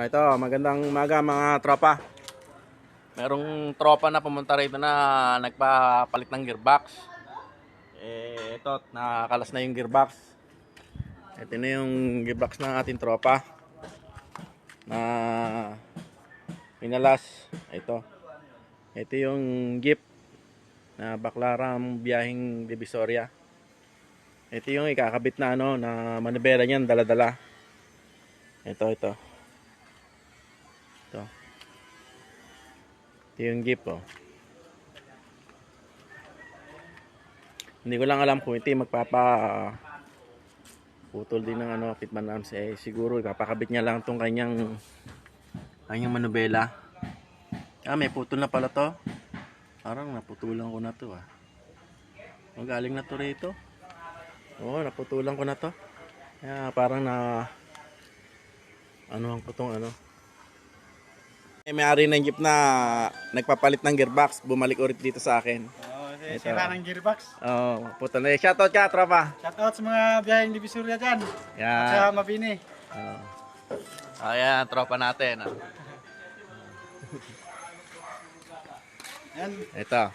Ito, magandang umaga mga tropa. Merong tropa na pumunta rito na nagpapalit ng gearbox. Ito, nakakalas na yung gearbox. Ito na yung gearbox ng ating tropa na pinalas. Ito yung jeep na Baclaran biyaheng Divisoria. Ito yung ikakabit na na manibela niyan, dala-dala. Ito. Ito yung jeep, oh. Hindi ko lang alam kung ito putol din ng pitman arms. Siguro ipapakabit niya lang tong kanyang manubela. May putol na pala to. Parang naputulan ko na to, ah. Galing na to rito. Oo, naputulan ko na to. Kaya parang anuhan ko tong may-ari ng jeep na nagpapalit ng gearbox, bumalik ulit dito sa akin. Sira ng gearbox. Puto na. Shoutout ka, tropa. Shoutout sa mga biyaheng Divisoria dyan. Yan. At sa Mabini. Ayan, tropa natin. Yan. Ito.